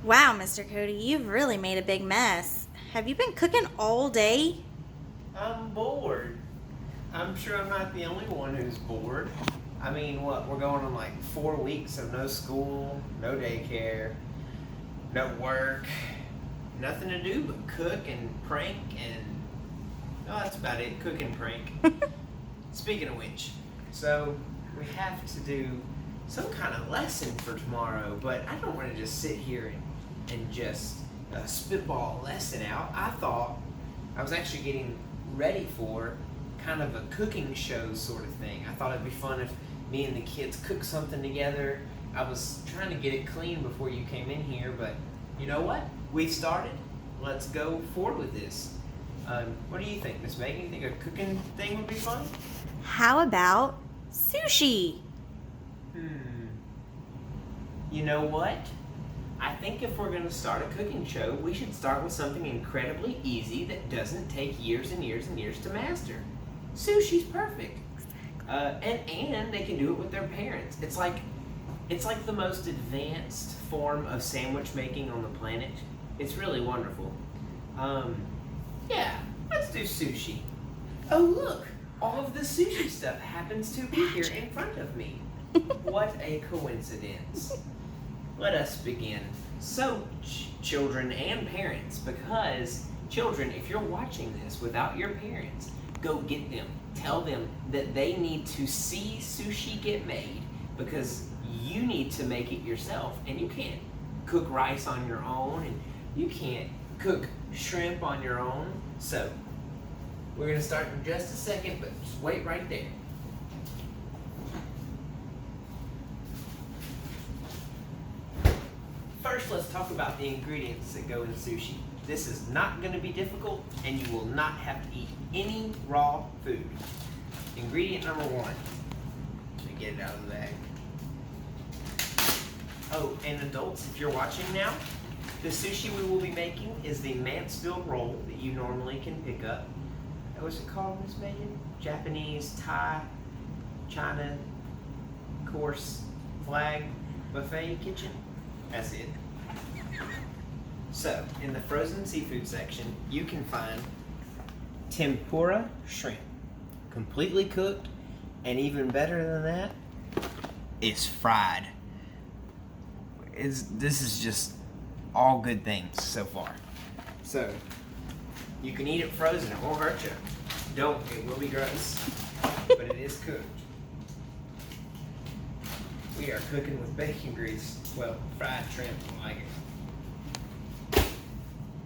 Wow, Mr. Cody, you've really made a big mess. Have you been cooking all day? I'm bored. I'm sure I'm not the only one who's bored. I mean, what? We're going on like 4 weeks of no school, no daycare, no work, nothing to do but cook and prank and. Oh, that's about it. Cook and prank. Speaking of which, so we have to do some kind of lesson for tomorrow, but I don't want to just sit here and just spitball a lesson out. I thought I was actually getting ready for kind of a cooking show sort of thing. I thought it'd be fun if me and the kids cook something together. I was trying to get it clean before you came in here, but you know what? We started. Let's go forward with this. What do you think, Miss Megan? You think a cooking thing would be fun? How about sushi? You know what? I think if we're going to start a cooking show, we should start with something incredibly easy that doesn't take years and years and years to master. Sushi's perfect. And they can do it with their parents. It's like the most advanced form of sandwich making on the planet. It's really wonderful. Yeah, let's do sushi. Oh look, all of the sushi stuff happens to be here in front of me. What a coincidence. Let us begin. So, children and parents, because children, if you're watching this without your parents, go get them. Tell them that they need to see sushi get made because you need to make it yourself, and you can't cook rice on your own, and you can't cook shrimp on your own. So, we're going to start in just a second, but just wait right there. First, let's talk about the ingredients that go in sushi. This is not going to be difficult, and you will not have to eat any raw food. Ingredient number one. Let me get it out of the bag. Oh, and adults, if you're watching now, the sushi we will be making is the Mansfield roll that you normally can pick up. What's it called, Miss Megan? Japanese, Thai, China, course, flag, buffet kitchen. That's it. So, in the frozen seafood section, you can find tempura shrimp. Completely cooked, and even better than that, it's fried. This is just all good things so far. So, you can eat it frozen, it won't hurt you. Don't, it will be gross, but it is cooked. We are cooking with bacon grease. Well, fried shrimp, I like it.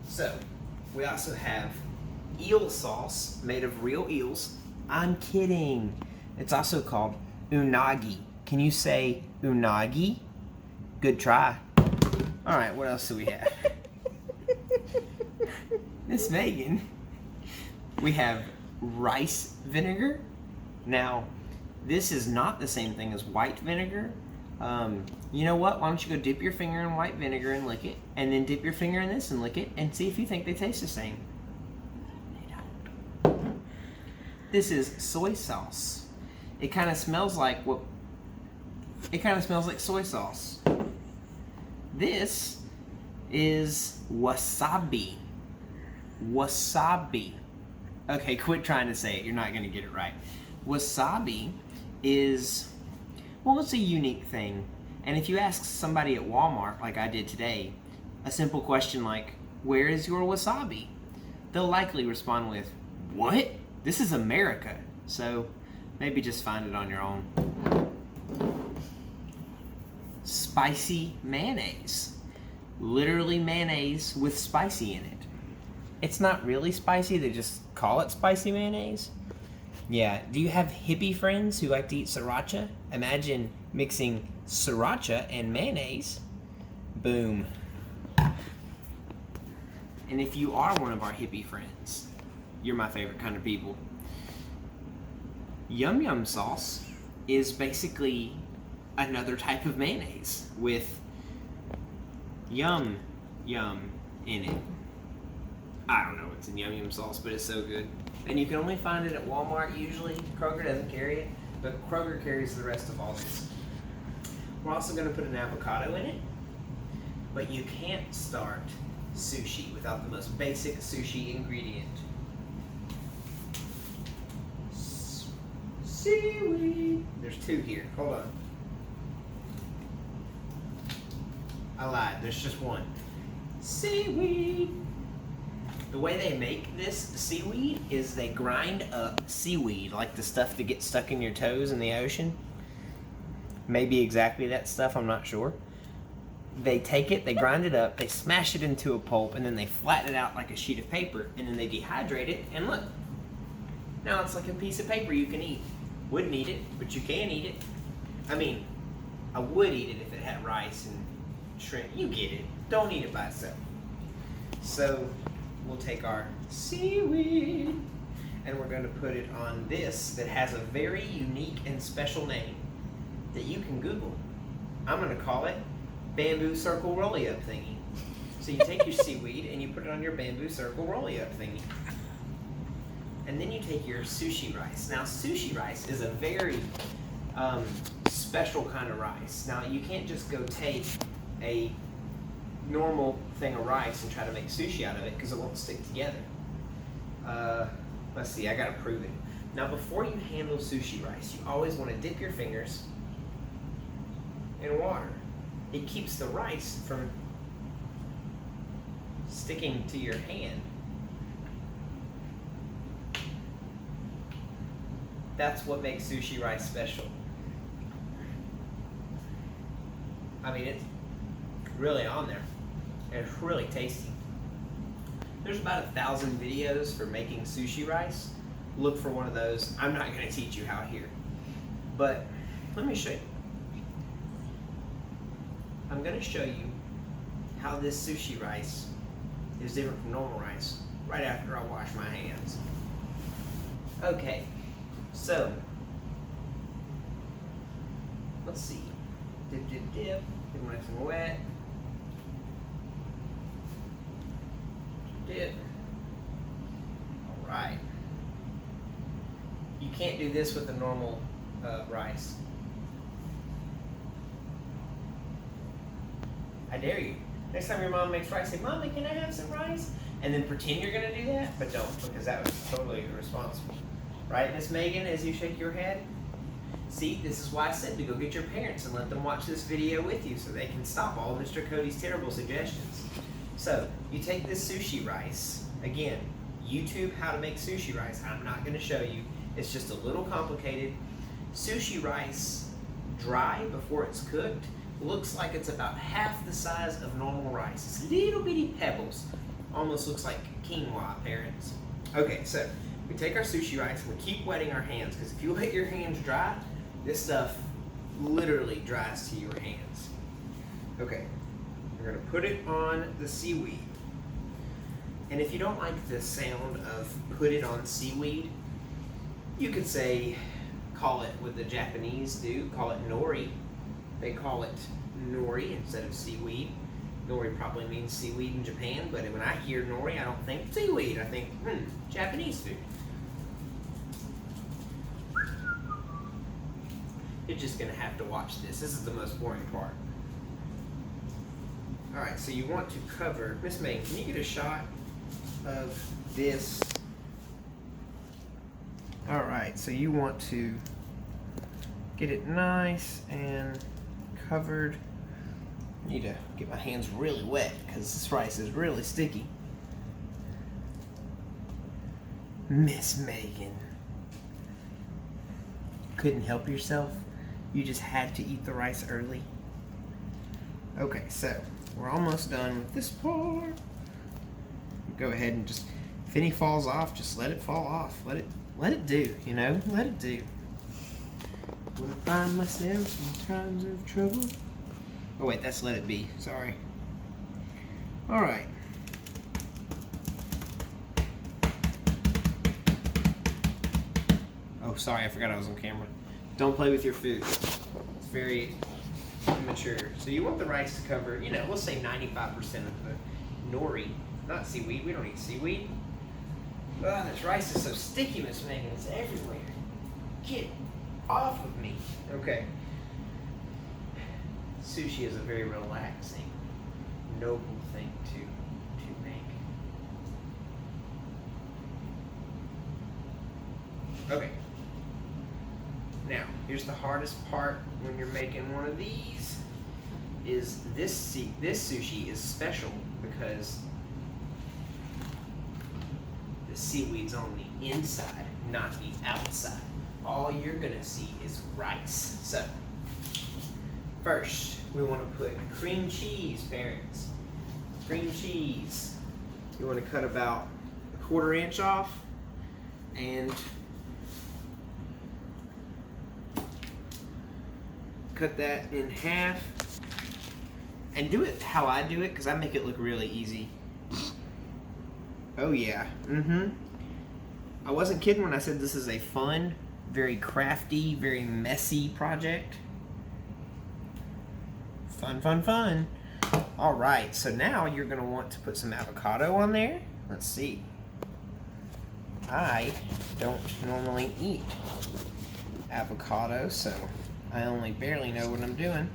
So, we also have eel sauce made of real eels. I'm kidding. It's also called unagi. Can you say unagi? Good try. All right, what else do we have? Miss Megan. We have rice vinegar. Now, this is not the same thing as white vinegar. You know what? Why don't you go dip your finger in white vinegar and lick it, and then dip your finger in this and lick it, and see if you think they taste the same. They don't. This is soy sauce. It kind of smells like soy sauce. This is wasabi. Wasabi. Okay, quit trying to say it. You're not going to get it right. Wasabi is, well, it's a unique thing. And if you ask somebody at Walmart, like I did today, a simple question like, where is your wasabi? They'll likely respond with, what? This is America. So maybe just find it on your own. Spicy mayonnaise. Literally mayonnaise with spicy in it. It's not really spicy, they just call it spicy mayonnaise. Yeah, do you have hippie friends who like to eat sriracha? Imagine mixing sriracha and mayonnaise. Boom. And if you are one of our hippie friends, you're my favorite kind of people. Yum Yum sauce is basically another type of mayonnaise with yum in it. I don't know what's in Yum Yum sauce, but it's so good. And you can only find it at Walmart usually. Kroger doesn't carry it, but Kroger carries the rest of all this. We're also going to put an avocado in it. But you can't start sushi without the most basic sushi ingredient. Seaweed. There's two here. Hold on. I lied. There's just one. Seaweed. The way they make this seaweed is they grind up seaweed, like the stuff that gets stuck in your toes in the ocean. Maybe exactly that stuff, I'm not sure. They take it, they grind it up, they smash it into a pulp, and then they flatten it out like a sheet of paper, and then they dehydrate it, and look. Now it's like a piece of paper you can eat. Wouldn't eat it, but you can eat it. I mean, I would eat it if it had rice and shrimp. You get it. Don't eat it by itself. So we'll take our seaweed and we're going to put it on this that has a very unique and special name that you can Google. I'm going to call it bamboo circle rolly up thingy. So you take your seaweed and you put it on your bamboo circle rolly up thingy. And then you take your sushi rice. Now sushi rice is a very special kind of rice. Now you can't just go take a normal thing of rice and try to make sushi out of it because it won't stick together. Let's see, I gotta prove it. Now before you handle sushi rice, you always want to dip your fingers in water. It keeps the rice from sticking to your hand. That's what makes sushi rice special. I mean, it's really on there. And it's really tasty. There's about 1,000 videos for making sushi rice. Look for one of those. I'm not going to teach you how here. But let me show you. I'm going to show you how this sushi rice is different from normal rice right after I wash my hands. Okay. So, let's see. Dip, dip, dip. Get them nice and wet. Dip. Alright. You can't do this with the normal rice. I dare you. Next time your mom makes rice, say, "Mommy, can I have some rice?" And then pretend you're going to do that, but don't, because that was totally irresponsible. Right, Miss Megan, as you shake your head? See, this is why I said to go get your parents and let them watch this video with you so they can stop all of Mr. Cody's terrible suggestions. So, you take this sushi rice. Again, YouTube how to make sushi rice. I'm not going to show you. It's just a little complicated. Sushi rice, dry before it's cooked, looks like it's about half the size of normal rice. It's little bitty pebbles. Almost looks like quinoa, parents. Okay, so we take our sushi rice and we keep wetting our hands, because if you let your hands dry, this stuff literally dries to your hands. Okay, we're going to put it on the seaweed. And if you don't like the sound of put it on seaweed, you could say, call it what the Japanese do, call it nori. They call it nori instead of seaweed. Nori probably means seaweed in Japan, but when I hear nori, I don't think seaweed. I think, Japanese food. You're just going to have to watch this. This is the most boring part. Alright, so you want to cover... Miss May, can you get a shot of this? Alright, so you want to get it nice and covered. I need to get my hands really wet because this rice is really sticky. Miss Megan. Couldn't help yourself? You just had to eat the rice early? Okay, so we're almost done with this part. Go ahead and just, if any falls off, just let it fall off. Let it do, you know? Let it do. When I find myself in times of trouble. Oh wait, that's let it be. Sorry. Alright. Oh, sorry, I forgot I was on camera. Don't play with your food. It's very immature. So you want the rice to cover, you know, we'll say 95% of the nori. Not seaweed. We don't eat seaweed. Oh, this rice is so sticky, Miss Megan. It's everywhere. Get off of me. Okay. Sushi is a very relaxing noble thing to make. Okay. Now, here's the hardest part when you're making one of these. Is this sushi is special because the seaweed's on the inside, not the outside. All you're gonna see is rice. So, first, we want to put cream cheese, parents. Cream cheese. You want to cut about a 1/4 inch off and cut that in half. And do it how I do it, because I make it look really easy. Oh yeah, I wasn't kidding when I said this is a fun, very crafty, very messy project. Fun, fun, fun. All right, so now you're gonna want to put some avocado on there. Let's see. I don't normally eat avocado, so I only barely know what I'm doing.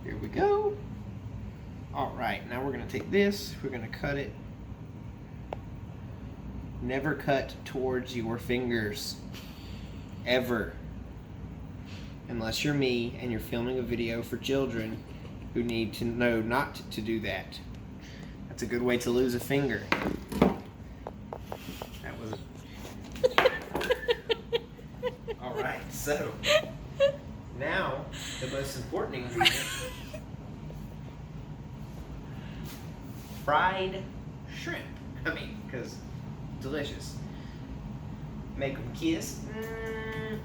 Here we go. All right, now we're gonna take this, we're gonna cut it. Never cut towards your fingers, ever. Unless you're me and you're filming a video for children who need to know not to do that. That's a good way to lose a finger. That was All right, so now the most important ingredient. Fried shrimp. I mean, because delicious. Make them kiss.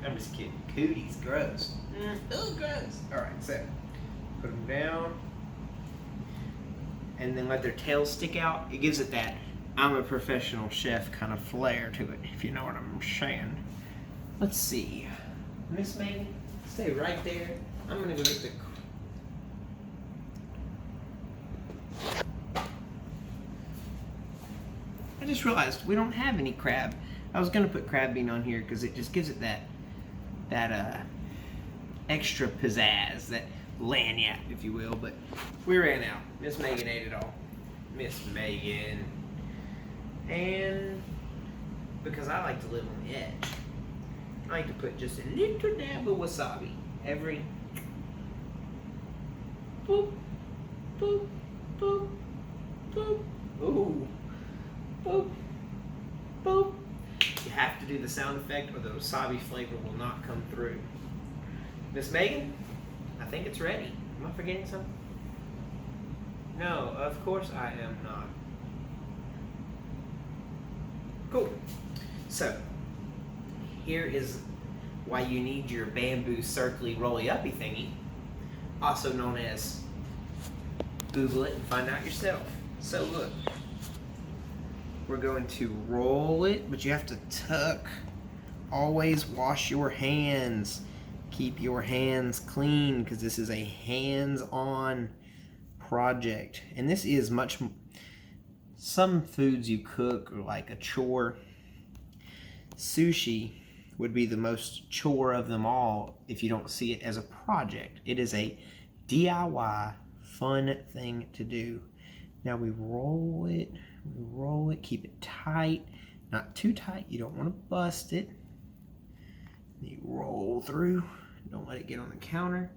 I'm just kidding. Cooties, gross. Ooh, gross. Alright, so put them down. And then let their tails stick out. It gives it that I'm a professional chef kind of flair to it, if you know what I'm saying. Let's see. Miss Megan, stay right there. I'm going to go get the... I just realized we don't have any crab. I was gonna put crab bean on here because it just gives it that extra pizzazz, that lagniappe, if you will. But we ran out. Miss Megan ate it all. Miss Megan. And because I like to live on the edge, I like to put just a little dab of wasabi every boop, boop, boop, boop. Ooh. Boop, boop. You have to do the sound effect or the wasabi flavor will not come through. Miss Megan, I think it's ready. Am I forgetting something? No, of course I am not. Cool. So, here is why you need your bamboo circly rolly-uppy thingy, also known as Google it and find out yourself. So look. We're going to roll it, but you have to tuck. Always wash your hands. Keep your hands clean because this is a hands-on project. And this is some foods you cook are like a chore. Sushi would be the most chore of them all if you don't see it as a project. It is a DIY fun thing to do. Now we roll it. Roll it, keep it tight, not too tight, you don't want to bust it. You roll through, don't let it get on the counter.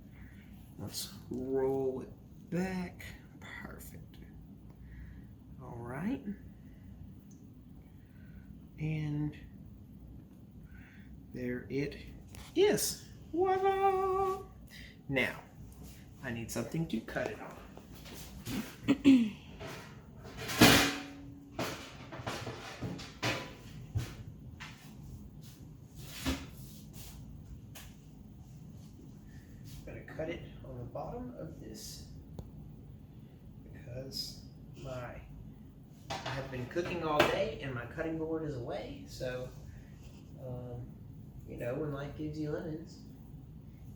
Let's roll it back. Perfect. All right. And there it is. Voila! Now, I need something to cut it on. Cut it on the bottom of this because I have been cooking all day and my cutting board is away. So, you know, when life gives you lemons,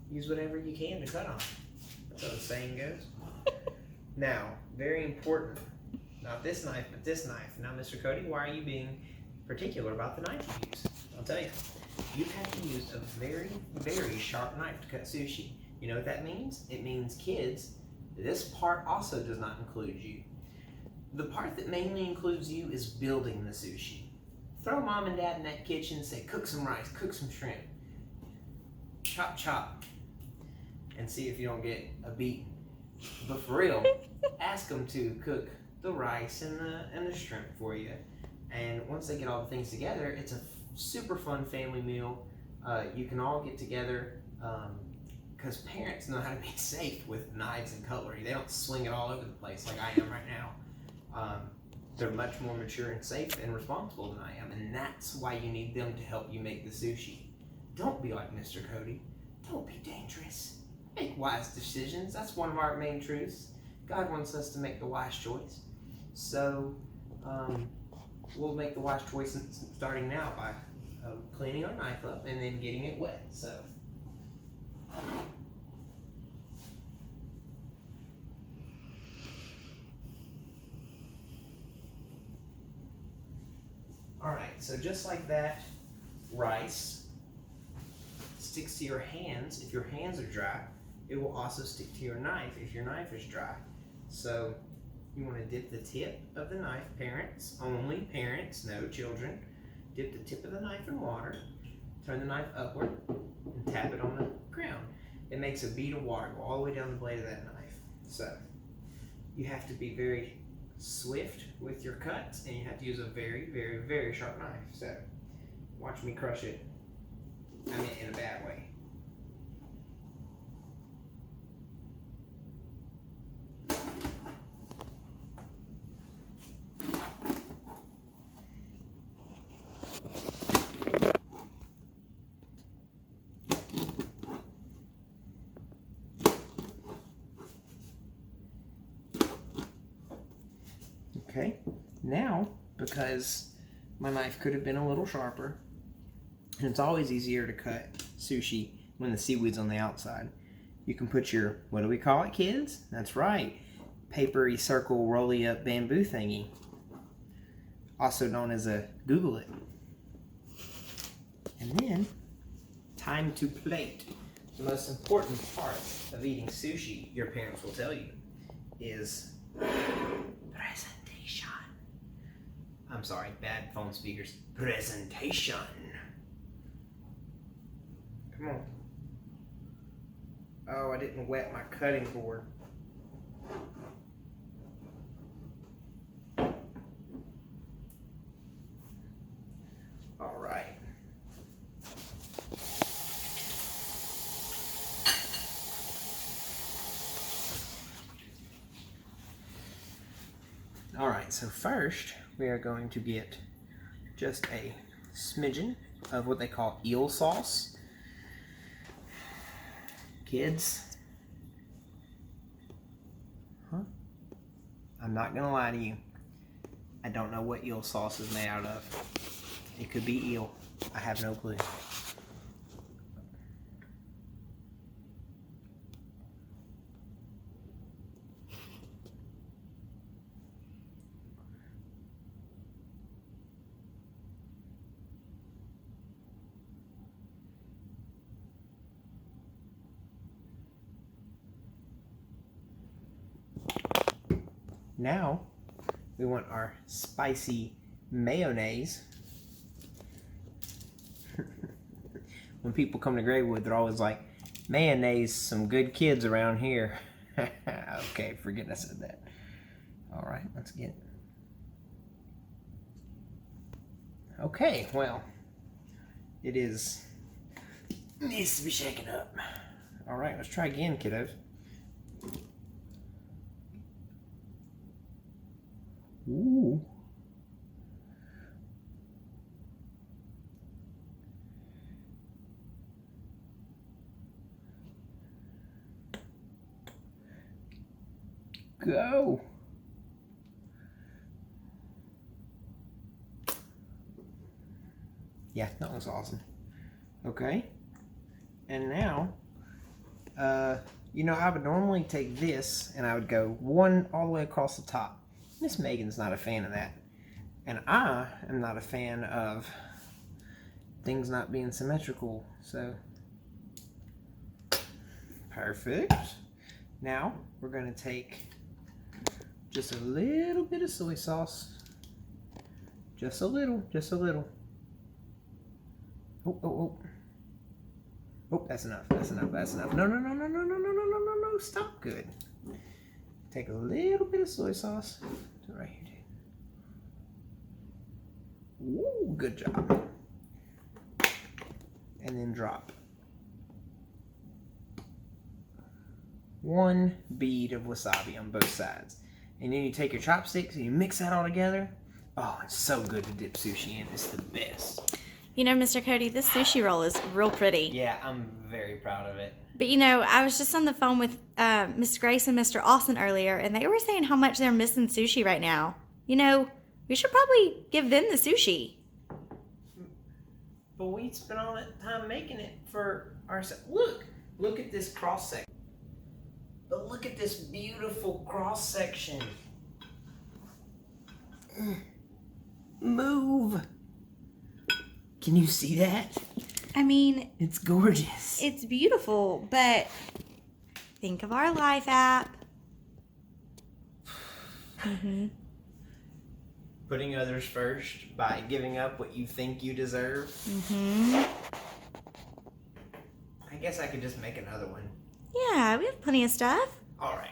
use whatever you can to cut on. That's how the saying goes. Now, very important, not this knife, but this knife. Now, Mr. Cody, why are you being particular about the knife you use? I'll tell you. you have to use a very, very sharp knife to cut sushi. You know what that means? It means, kids, this part also does not include you. The part that mainly includes you is building the sushi. Throw mom and dad in that kitchen and say, cook some rice, cook some shrimp, chop, chop, and see if you don't get a beating. But for real, ask them to cook the rice and the shrimp for you. And once they get all the things together, it's a super fun family meal. You can all get together because parents know how to be safe with knives and cutlery. They don't swing it all over the place like I am right now. They're much more mature and safe and responsible than I am, and that's why you need them to help you make the sushi. Don't be like Mr. Cody. Don't be dangerous. Make wise decisions. That's one of our main truths. God wants us to make the wise choice. So we'll make the wise choice starting now by cleaning our knife up and then getting it wet. So. Alright, so just like that, rice sticks to your hands. If your hands are dry, it will also stick to your knife if your knife is dry. So you want to dip the tip of the knife, parents, only parents, no children. Dip the tip of the knife in water, turn the knife upward, and tap it on the ground. It makes a bead of water go all the way down the blade of that knife. So you have to be very swift with your cuts, and you have to use a very, very, very sharp knife. So watch me crush it. I mean, in a bad way. Okay, now, because my knife could have been a little sharper, and it's always easier to cut sushi when the seaweed's on the outside, you can put your, what do we call it, kids? That's right, papery circle rolly up bamboo thingy, also known as a Google it. And then, time to plate. The most important part of eating sushi, your parents will tell you, is presentation. I'm sorry, bad phone speakers. Presentation. Come on. Oh, I didn't wet my cutting board. All right. All right, so first we are going to get just a smidgen of what they call eel sauce. Kids, I'm not gonna lie to you. I don't know what eel sauce is made out of. It could be eel. I have no clue. Now, we want our spicy mayonnaise. When people come to Graywood, they're always like, mayonnaise, some good kids around here. Okay, forget I said that. All right, let's get it. Okay, well, it needs to be shaken up. All right, let's try again, kiddos. Ooh. Go. Yeah, that was awesome. Okay. And now, you know, I would normally take this and I would go one all the way across the top. Miss Megan's not a fan of that. And I am not a fan of things not being symmetrical. So, perfect. Now, we're gonna take just a little bit of soy sauce. Just a little, just a little. Oh, oh, oh. Oh, that's enough, that's enough, that's enough. No, no, no, no, no, no, no, no, no, no, no, stop. Good. Take a little bit of soy sauce. Do it right here, dude. Ooh, good job. And then drop 1 bead of wasabi on both sides. And then you take your chopsticks and you mix that all together. Oh, it's so good to dip sushi in. It's the best. You know, Mr. Cody, this sushi roll is real pretty. Yeah, I'm very proud of it. But you know, I was just on the phone with Miss Grace and Mr. Austin earlier, and they were saying how much they're missing sushi right now. You know, we should probably give them the sushi. But we spent all that time making it for ourselves. Look at this cross section. But look at this beautiful cross section. Move. Can you see that? I mean, It's gorgeous. it's beautiful, but think of our Life app. Putting others first by giving up what you think you deserve. I guess I could just make another one. Yeah, we have plenty of stuff. All right.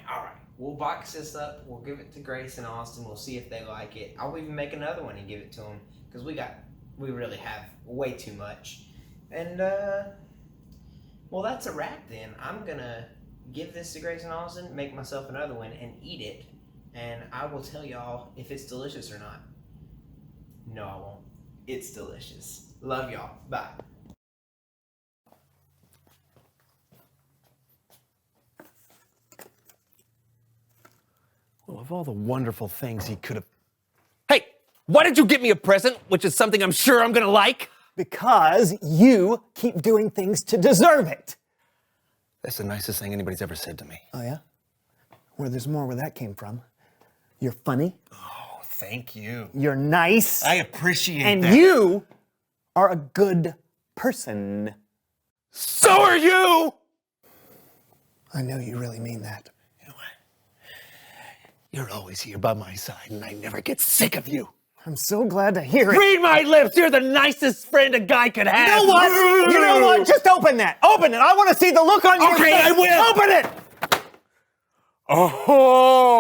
We'll box this up. We'll give it to Grace and Austin. We'll see if they like it. I'll even make another one and give it to them because we really have way too much. And well, that's a wrap then. I'm gonna give this to Grace and Austin, make myself another one, and eat it. And I will tell y'all if it's delicious or not. No, I won't. It's delicious. Love y'all. Bye. Well, of all the wonderful things he could have... Hey, why did you get me a present, which is something I'm sure I'm gonna like? Because you keep doing things to deserve it. That's the nicest thing anybody's ever said to me. Oh, yeah? Well, there's more where that came from. You're funny. Oh, thank you. You're nice. I appreciate and that. you are a good person. So are you! I know you really mean that. You know what? You're always here by my side, and I never get sick of you. I'm so glad to hear it. Read my lips! You're the nicest friend a guy could have! You know what? You know what? Just open that. Open it. I want to see the look on your face. Okay, I will. Open it. Oh,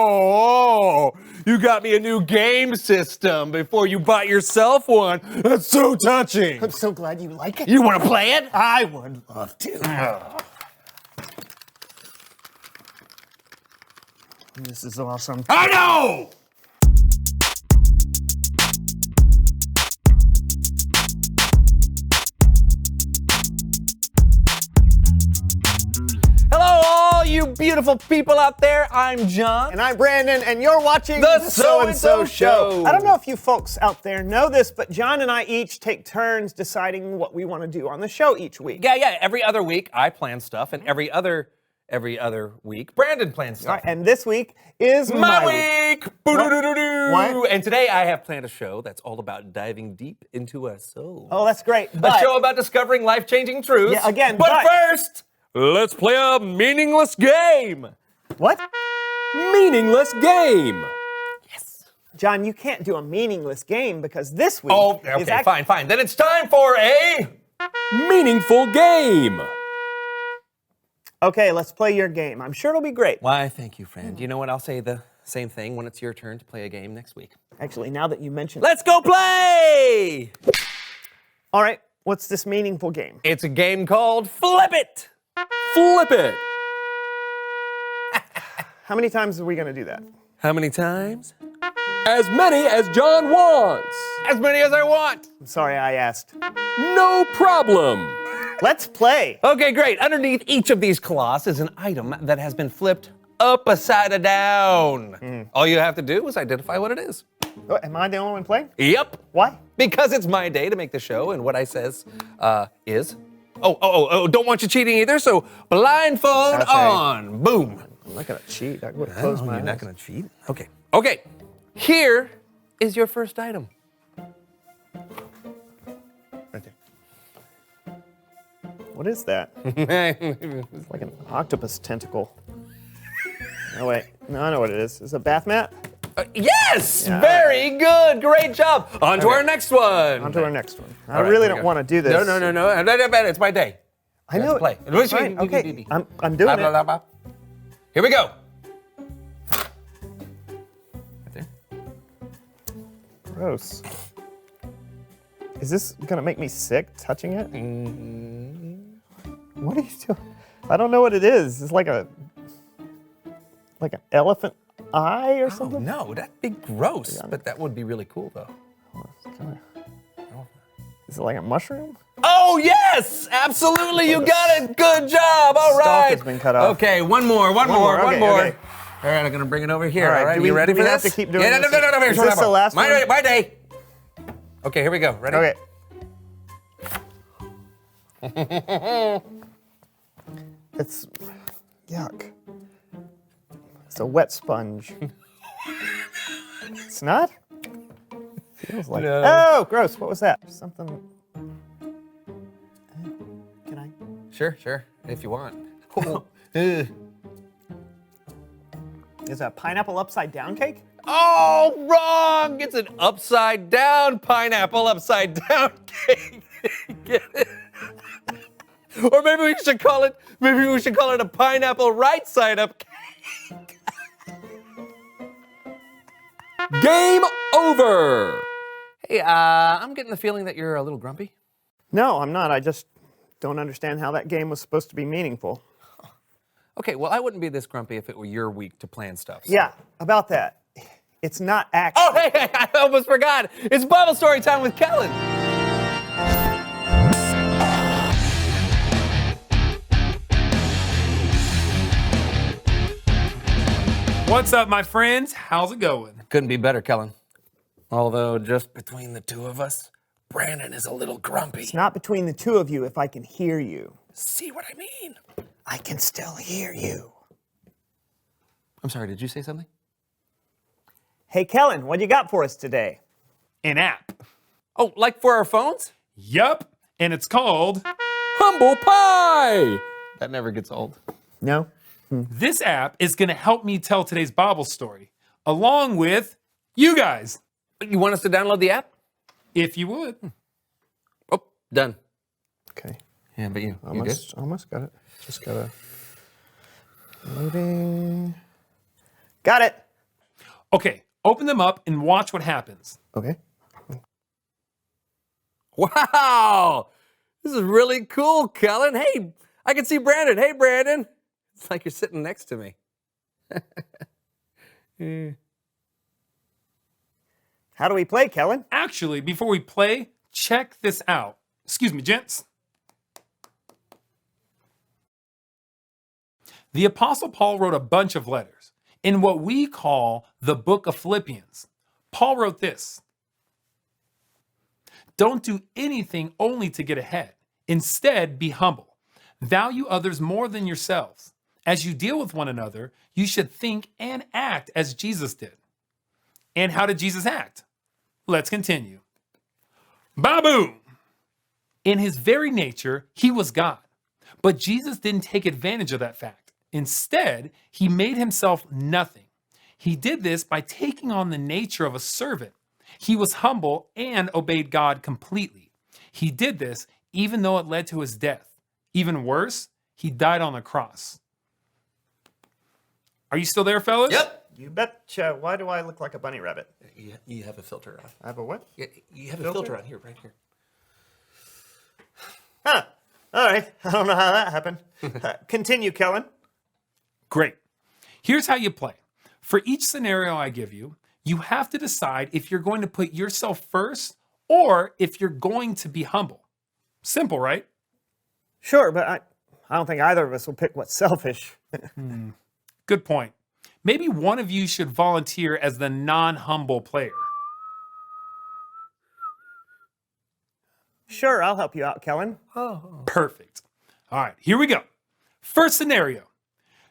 you got me a new game system before you bought yourself one. That's so touching. I'm so glad you like it. You want to play it? I would love to. This is awesome. I know! Hello, all you beautiful people out there. I'm John. And I'm Brandon, and you're watching The So-and-So Show. I don't know if you folks out there know this, but John and I each take turns deciding what we want to do on the show each week. Yeah. Every other week, I plan stuff, and every other week, Brandon plans All stuff. right, and this week is My week! Boo-doo-doo-doo-doo. What? And today I have planned a show that's all about diving deep into our souls. Oh, that's great. A But show about discovering life-changing truths. Yeah, again, But but- first, let's play a meaningless game. what? Meaningless game. John, you can't do a meaningless game because this week Oh, is okay, fine. Then it's time for a meaningful game. Okay, let's play your game. I'm sure it'll be great. Why, thank you, friend. You know what? I'll say the same thing when it's your turn to play a game next week. Actually, now that you mention it. Let's go play! All right, what's this meaningful game? It's a game called Flip It. Flip It. How many times are we going to do that? How many times? As many as John wants. As many as I want. I'm sorry I asked. No problem. Let's play. Okay, great. Underneath each of these cloths is an item that has been flipped upside down. All you have to do is identify what it is. Oh, am I the only one playing? Yep. Why? Because it's my day to make the show, and what I says is... Oh, don't want you cheating either, so blindfold Okay. on. Boom. I'm not going to cheat. I would close my eyes. You're not going to cheat? Okay. Here is your first item. Right there. What is that? It's like an octopus tentacle. Oh, wait. No, I know what it is. Is it a bath mat? Yes! Yeah. Very good. Great job. On to Okay. our next one. On to our next one. I All right, really here we don't go. want to do this. No. It's my day. I know. Play. Fine, okay. I'm doing it. Here we go. Right there. Gross. Is this gonna make me sick touching it? What are you doing? I don't know what it is. It's like an elephant eye or Oh, something. no, that'd be gross. Yeah. But that would be really cool, though. It's kinda- Is it like a mushroom? Oh, yes! Absolutely, you got it. Good job. All Stalk right. has been cut off. Okay, one more. Okay, okay. All right, I'm gonna bring it over here. All right, do you we- ready do for we have this? to keep doing Yeah, this? no. Is this the last one? My day. Okay, here we go. Ready? Okay. It's yuck. It's a wet sponge. It's not? Feels like No. Oh, gross. What was that? Something. Can I? Sure, if you want. Is a pineapple upside down cake? Oh, wrong! It's an upside down pineapple upside down cake. Get it? Or maybe we should call it a pineapple right side up cake. Game over. Hey, I'm getting the feeling that you're a little grumpy. No, I'm not. I just don't understand how that game was supposed to be meaningful. Okay, well, I wouldn't be this grumpy if it were your week to plan stuff. So. Yeah, about that. It's not actually. Oh, hey, I almost forgot. It's Bible story time with Kellen. What's up, my friends? How's it going? Couldn't be better, Kellen. Although, just between the two of us, Brandon is a little grumpy. It's not between the two of you if I can hear you. See what I mean? I can still hear you. I'm sorry, did you say something? Hey, Kellen, what you got for us today? An app. Oh, like for our phones? Yup. And it's called. Humble Pie! That never gets old. No? This app is going to help me tell today's Bible story, along with you guys, You want us to download the app? if you would. Oh, done. Okay. Yeah, but you good? Almost got it. Just gotta. Loading. Got it. Okay, open them up and watch what happens. Okay. Wow! This is really cool, Kellen. Hey, I can see Brandon. Hey, Brandon. It's like you're sitting next to me. How do we play, Kellen? Actually, before we play, check this out. Excuse me, gents. The Apostle Paul wrote a bunch of letters in what we call the book of Philippians. Paul wrote this: "Don't do anything only to get ahead. Instead, be humble. Value others more than yourselves. As you deal with one another, you should think and act as Jesus did." And how did Jesus act? Let's continue. Ba-boom! In his very nature, he was God. But Jesus didn't take advantage of that fact. Instead, he made himself nothing. He did this by taking on the nature of a servant. He was humble and obeyed God completely. He did this even though it led to his death. Even worse, he died on the cross. Are you still there, fellas? Yep. You betcha. Why do I look like a bunny rabbit? You have a filter on. I have a what? You have a Filter? filter on here, right here. Huh. All right. I don't know how that happened. Continue, Kellen. Great. Here's how you play. For each scenario I give you, you have to decide if you're going to put yourself first or if you're going to be humble. Simple, right? Sure, but I don't think either of us will pick what's selfish. Good point. Maybe one of you should volunteer as the non-humble player. Sure, I'll help you out, Kellen. Perfect. All right, here we go. First scenario.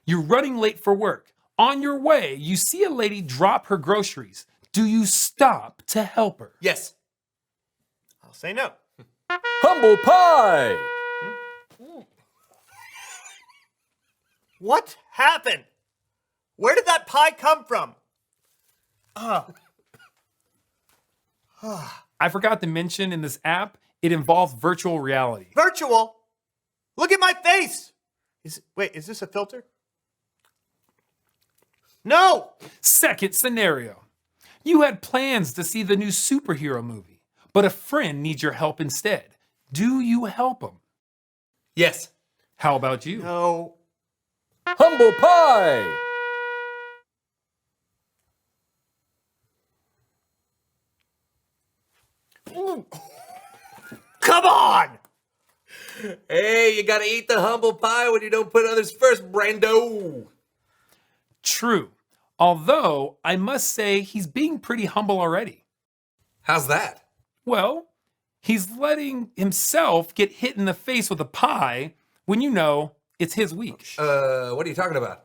You're running late for work. On your way, you see a lady drop her groceries. Do you stop to help her? Yes. I'll say no. Humble Pie! What happened? Where did that pie come from? I forgot to mention in this app, it involves virtual reality. Virtual? Look at my face! Wait, is this a filter? No! Second scenario. You had plans to see the new superhero movie, but a friend needs your help instead. Do you help him? Yes. How about you? No. Humble pie! Come on! Hey, you gotta eat the humble pie when you don't put others first, Brando. True. Although, I must say, he's being pretty humble already. How's that? Well, he's letting himself get hit in the face with a pie when you know it's his week. What are you talking about?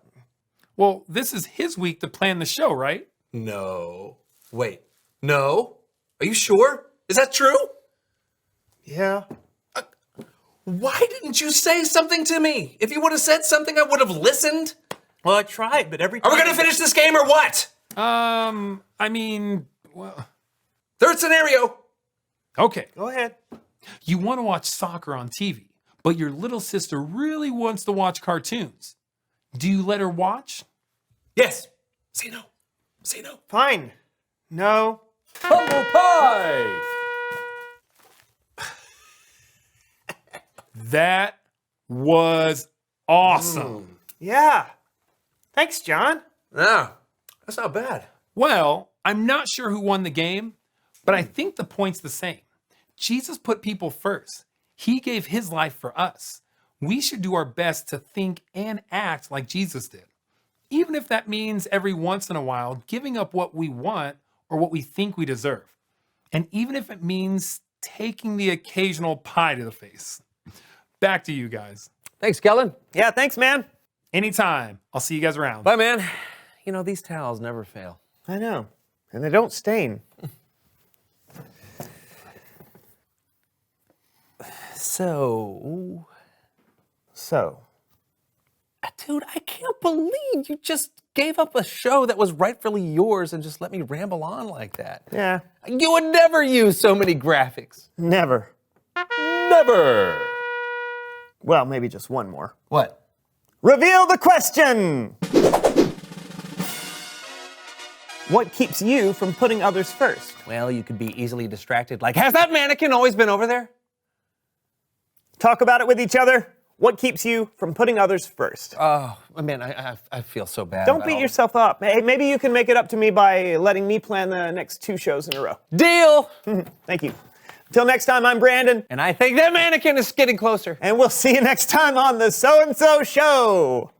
Well, this is his week to plan the show, right? No. Wait. No? Are you sure? Is that true? Yeah. Why didn't you say something to me? If you would have said something, I would have listened. Well, I tried, but every time... Are we gonna finish this game or what? I mean, well, Third scenario. okay. Go ahead. You want to watch soccer on TV, but your little sister really wants to watch cartoons. Do you let her watch? Yes. Say no. Say no. Fine. No. Humble pie! That was awesome. Yeah. Thanks, John. No, that's not bad. Well, I'm not sure who won the game, but I think the point's the same. Jesus put people first. He gave his life for us. We should do our best to think and act like Jesus did, even if that means every once in a while giving up what we want or what we think we deserve. And even if it means taking the occasional pie to the face. Back to you guys. Thanks, Kellen. Yeah, thanks, man. Anytime. I'll see you guys around. Bye, man. You know, these towels never fail. I know. And they don't stain. So, dude, I can't believe you just gave up a show that was rightfully yours and just let me ramble on like that. Yeah, You would never use so many graphics. never. Never. Well, maybe just one more. What? Reveal the question! What keeps you from putting others first? Well, you could be easily distracted. Like, has that mannequin always been over there? Talk about it with each other. What keeps you from putting others first? Oh, man, I feel so bad. Don't about beat all- yourself up. Hey, maybe you can make it up to me by letting me plan the next 2 shows in a row. Deal! Thank you. Until next time, I'm Brandon, And I think that mannequin is getting closer. and we'll see you next time on the So-and-So Show.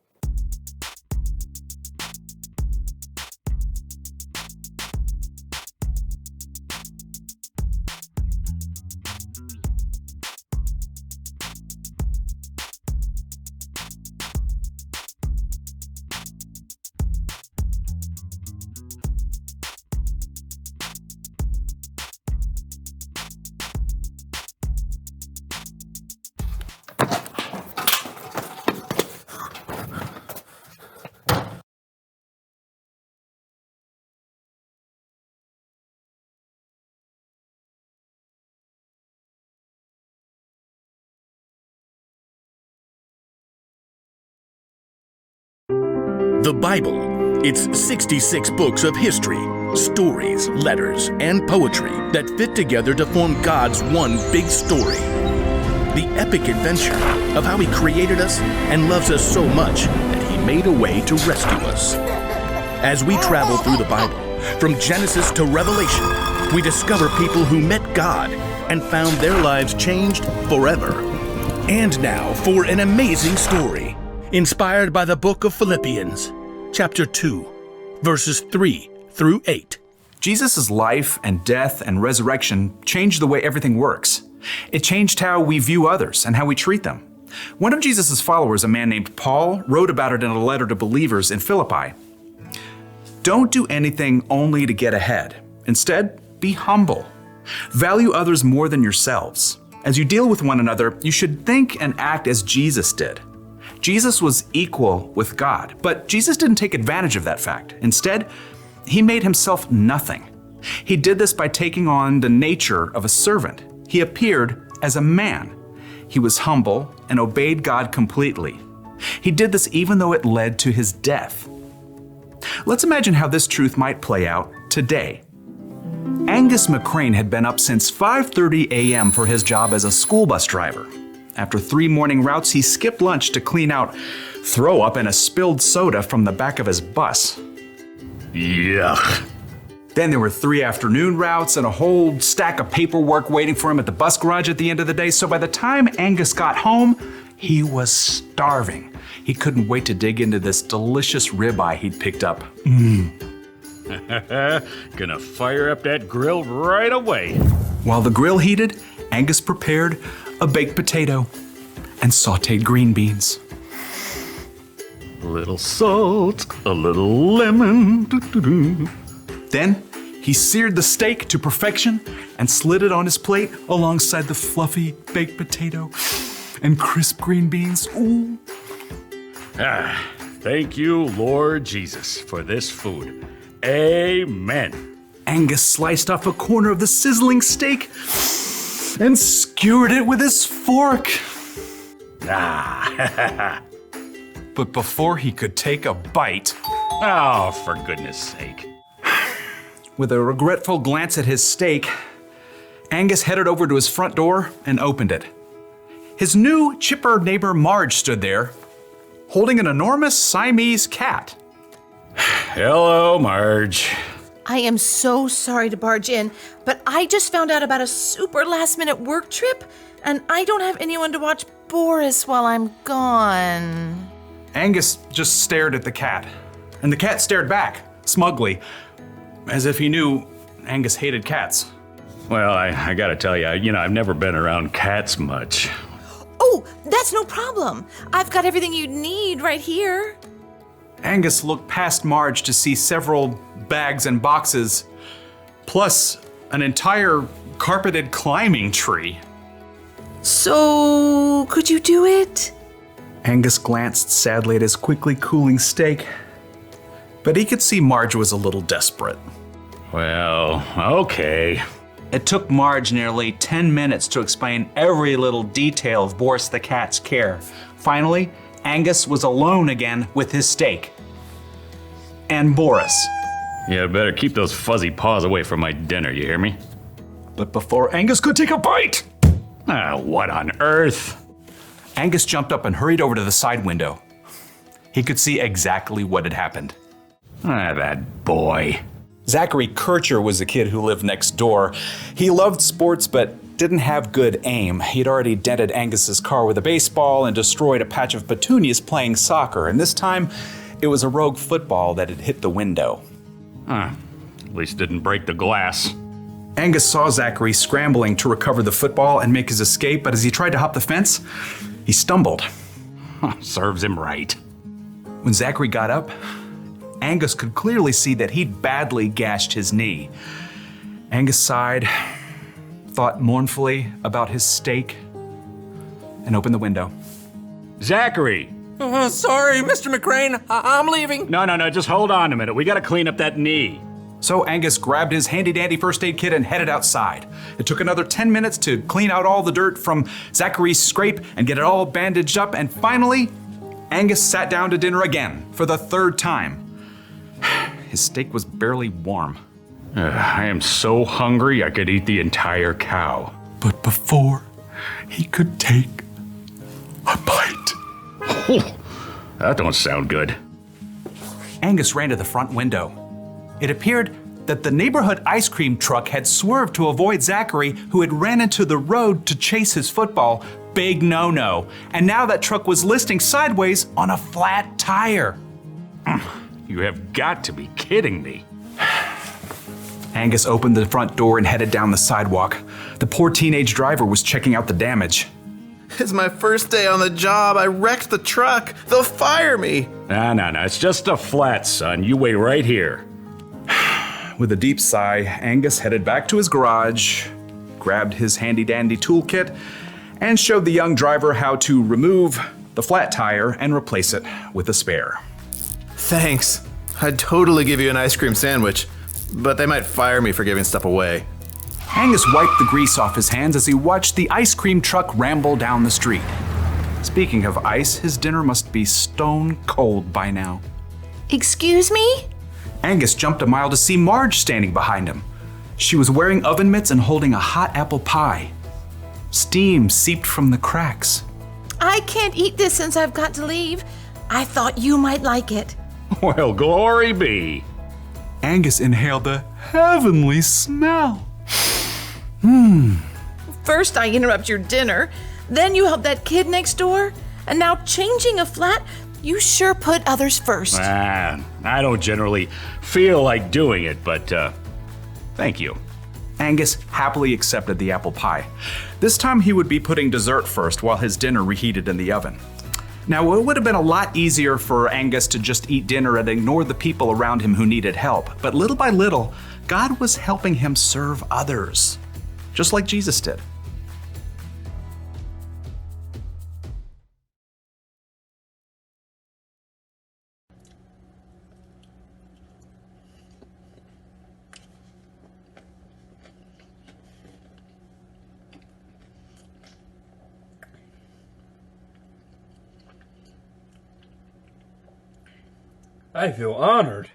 The Bible. It's 66 books of history, stories, letters, and poetry that fit together to form God's one big story. The epic adventure of how He created us and loves us so much that He made a way to rescue us. As we travel through the Bible, from Genesis to Revelation, we discover people who met God and found their lives changed forever. And now for an amazing story, inspired by the book of Philippians, chapter 2, verses 3 through 8. Jesus' life and death and resurrection changed the way everything works. It changed how we view others and how we treat them. One of Jesus' followers, a man named Paul, wrote about it in a letter to believers in Philippi. Don't do anything only to get ahead. Instead, be humble. Value others more than yourselves. As you deal with one another, you should think and act as Jesus did. Jesus was equal with God, but Jesus didn't take advantage of that fact. Instead, he made himself nothing. He did this by taking on the nature of a servant. He appeared as a man. He was humble and obeyed God completely. He did this even though it led to his death. Let's imagine how this truth might play out today. Angus McCrane had been up since 5:30 a.m. for his job as a school bus driver. After 3 morning routes, he skipped lunch to clean out throw up and a spilled soda from the back of his bus. Yuck. Then there were 3 afternoon routes and a whole stack of paperwork waiting for him at the bus garage at the end of the day. So by the time Angus got home, he was starving. He couldn't wait to dig into this delicious ribeye he'd picked up. Gonna fire up that grill right away. While the grill heated, Angus prepared a baked potato and sauteed green beans. A little salt, a little lemon. Doo-doo-doo. Then he seared the steak to perfection and slid it on his plate alongside the fluffy baked potato and crisp green beans. Ooh. Thank you, Lord Jesus, for this food. Amen. Angus sliced off a corner of the sizzling steak and skewered it with his fork. But before he could take a bite, Oh, for goodness sake. with a regretful glance at his steak, Angus headed over to his front door and opened it. His new, chipper neighbor Marge stood there, holding an enormous Siamese cat. Hello, Marge. I am so sorry to barge in, but I just found out about a super last-minute work trip, and I don't have anyone to watch Boris while I'm gone. Angus just stared at the cat, and the cat stared back, smugly, as if he knew Angus hated cats. Well, I gotta tell you, I've never been around cats much. Oh, that's no problem. I've got everything you need right here. Angus looked past Marge to see several bags and boxes, plus an entire carpeted climbing tree. So, could you do it? Angus glanced sadly at his quickly cooling steak, but he could see Marge was a little desperate. Well, okay. It took Marge nearly 10 minutes to explain every little detail of Boris the cat's care. Finally, Angus was alone again with his steak. And Boris. Yeah, better keep those fuzzy paws away from my dinner, you hear me? But before Angus could take a bite, What on earth? Angus jumped up and hurried over to the side window. He could see exactly what had happened. That boy. Zachary Kircher was the kid who lived next door. He loved sports but didn't have good aim. He'd already dented Angus's car with a baseball and destroyed a patch of petunias playing soccer, and this time it was a rogue football that had hit the window. At least didn't break the glass. Angus saw Zachary scrambling to recover the football and make his escape, but as he tried to hop the fence, he stumbled. Serves him right. When Zachary got up, Angus could clearly see that he'd badly gashed his knee. Angus sighed, thought mournfully about his steak, and opened the window. Zachary! Sorry, Mr. McCrane. I'm leaving. No, just hold on a minute. We gotta clean up that knee. So Angus grabbed his handy-dandy first aid kit and headed outside. It took another 10 minutes to clean out all the dirt from Zachary's scrape and get it all bandaged up, and finally, Angus sat down to dinner again for the 3rd time. His steak was barely warm. I am so hungry I could eat the entire cow. But before he could take a bite, That don't sound good. Angus ran to the front window. It appeared that the neighborhood ice cream truck had swerved to avoid Zachary, who had ran into the road to chase his football. Big no-no. And now that truck was listing sideways on a flat tire. You have got to be kidding me. Angus opened the front door and headed down the sidewalk. The poor teenage driver was checking out the damage. It's my first day on the job. I wrecked the truck. They'll fire me. No. It's just a flat, son. You wait right here. With a deep sigh, Angus headed back to his garage, grabbed his handy-dandy toolkit, and showed the young driver how to remove, the flat tire and replace it with a spare. Thanks. I'd totally give you an ice cream sandwich, but they might fire me for giving stuff away. Angus wiped the grease off his hands as he watched the ice cream truck ramble down the street. Speaking of ice, his dinner must be stone cold by now. Excuse me? Angus jumped a mile to see Marge standing behind him. She was wearing oven mitts and holding a hot apple pie. Steam seeped from the cracks. I can't eat this since I've got to leave. I thought you might like it. Well, glory be. Angus inhaled the heavenly smell. First I interrupt your dinner, then you help that kid next door, and now changing a flat, you sure put others first. I don't generally feel like doing it, but thank you. Angus happily accepted the apple pie. This time he would be putting dessert first while his dinner reheated in the oven. Now, it would have been a lot easier for Angus to just eat dinner and ignore the people around him who needed help, but little by little, God was helping him serve others, just like Jesus did. I feel honored.